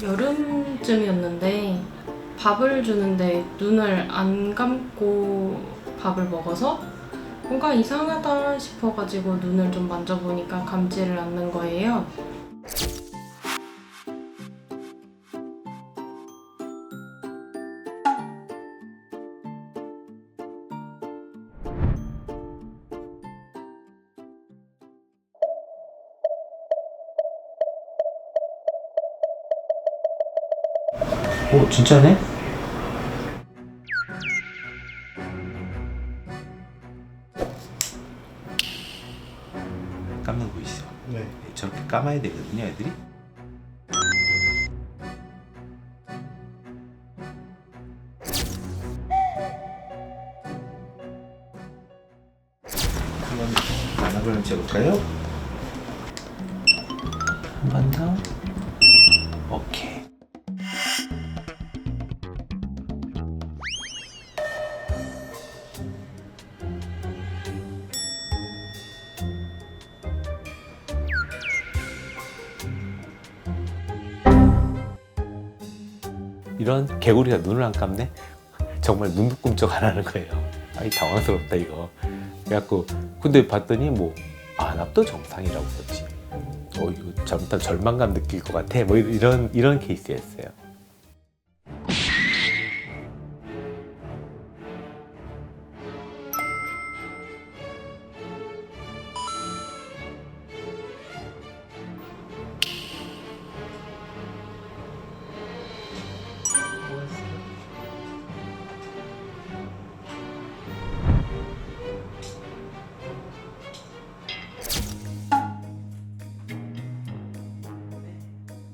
여름쯤이었는데 밥을 주는데 눈을 안 감고 밥을 먹어서 뭔가 이상하다 싶어가지고 눈을 좀 만져보니까 감지를 않는 거예요. 오, 진짜네? 감는 거 보이시죠? 네. 저렇게 감아야 되거든요, 애들이. 한번 안압을 한번 재볼까요? 한 번 더. 오케이. 이런 개구리가 눈을 안 감네? 정말 눈도 꿈쩍 안 하는 거예요. 아이, 당황스럽다 이거. 그래갖고 근데 봤더니 뭐 안압도 정상이라고 썼지. 이거 잘못하면 절망감 느낄 것 같아. 뭐 이런 케이스였어요.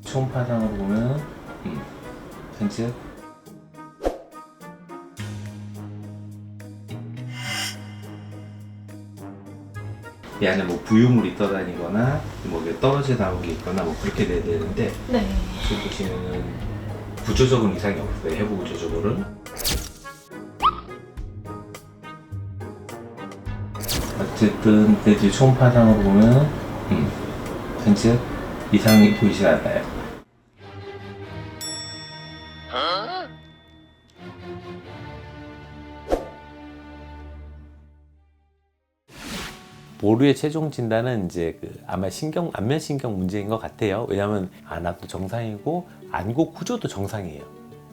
초음파상으로 보면 현재 이 안에 뭐 부유물이 떠다니거나 뭐 떨어져 나온 게 있거나 뭐 그렇게 돼야 되는데 네. 지금 보시면은 구조적으로 이상이 없어요. 해부 구조적으로는. 어쨌든 이제 초음파상으로 보면 현재 이상이 보이지 않아요. 모루의 최종 진단은 이제 아마 안면 신경 문제인 것 같아요. 왜냐하면 안압도 정상이고 안구 구조도 정상이에요.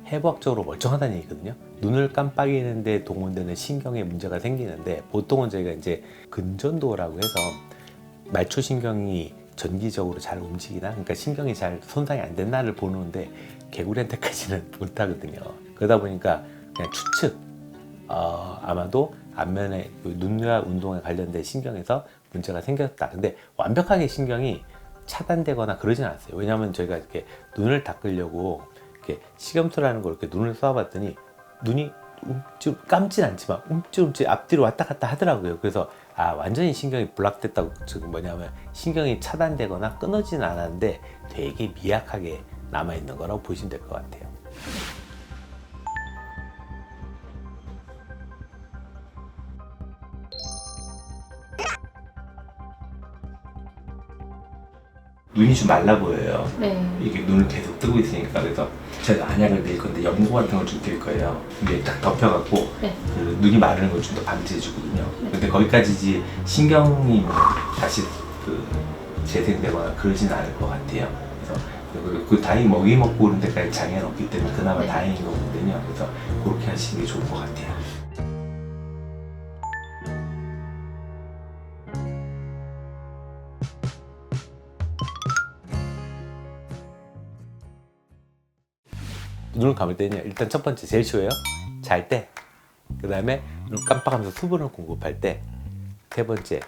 해부학적으로 멀쩡하다는 얘기거든요. 눈을 깜빡이는데 동원되는 신경에 문제가 생기는데 보통은 저희가 이제 근전도라고 해서 말초신경이 전기적으로 잘 움직이나, 그러니까 신경이 잘 손상이 안 됐나를 보는데 개구리한테까지는 못하거든요. 그러다 보니까 그냥 추측, 아마도 안면에 눈과 운동에 관련된 신경에서 문제가 생겼다. 근데 완벽하게 신경이 차단되거나 그러진 않았어요. 왜냐하면 저희가 이렇게 눈을 닦으려고 이렇게 시금틀하는 걸 이렇게 눈을 쏴봤더니 눈이 감진 않지만 움찔움찔 앞뒤로 왔다 갔다 하더라고요. 그래서 완전히 신경이 블락됐다고, 즉 뭐냐면 신경이 차단되거나 끊어지는 않았는데 되게 미약하게 남아있는 거라고 보시면 될 것 같아요. 눈이 좀 말라 보여요. 네. 이게 눈을 계속 뜨고 있으니까. 그래서 제가 안약을 낼 건데 연고 같은 걸 좀 낄 거예요. 근데 딱 덮여갖고 네. 그 눈이 마르는 걸 좀 더 방지해주거든요. 네. 근데 거기까지지 신경이 다시 재생되거나 그러진 않을 것 같아요. 그래서 그 다행히 먹이 먹고 그런 데까지 장애는 없기 때문에 그나마 네. 다행인 거거든요. 그래서 그렇게 하시는 게 좋을 것 같아요. 눈을 감을 때는 일단 첫 번째 제일 쉬워요. 잘 때. 그 다음에 눈 깜빡하면서 수분을 공급할 때. 세 번째,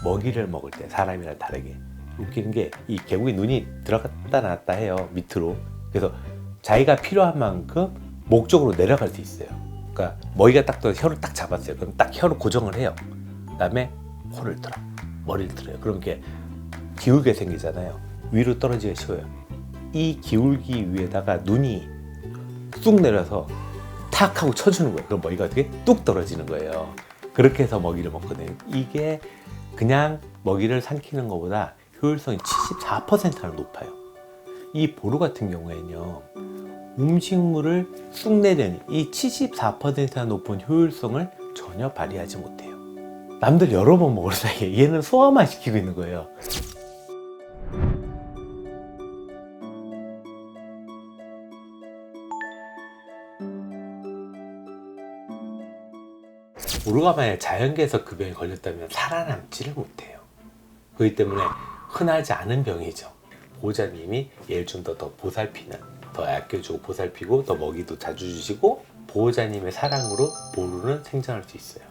먹이를 먹을 때. 사람이랑 다르게. 웃기는 게 이 개구리 눈이 들어갔다 나왔다 해요. 밑으로. 그래서 자기가 필요한 만큼 목 쪽으로 내려갈 수 있어요. 그러니까 먹이가 딱 떠서 혀를 딱 잡았어요. 그럼 딱 혀를 고정을 해요. 그 다음에 코를 들어. 머리를 들어요. 그럼 이렇게 기울게 생기잖아요. 위로 떨어지기가 쉬워요. 이 기울기 위에다가 눈이 쑥 내려서 탁 하고 쳐주는 거예요. 그럼 먹이가 어떻게 뚝 떨어지는 거예요. 그렇게 해서 먹이를 먹거든요. 이게 그냥 먹이를 삼키는 것보다 효율성이 74%나 높아요. 이 보루 같은 경우에는요, 음식물을 쑥 내려는 이 74%나 높은 효율성을 전혀 발휘하지 못해요. 남들 여러 번 먹을 사이에 얘는 소화만 시키고 있는 거예요. 보루가 만약 자연계에서 그 병에 걸렸다면 살아남지를 못해요. 그렇기 때문에 흔하지 않은 병이죠. 보호자님이 얘를 좀 더 보살피는, 더 아껴주고 보살피고 더 먹이도 자주 주시고 보호자님의 사랑으로 보루는 생존할 수 있어요.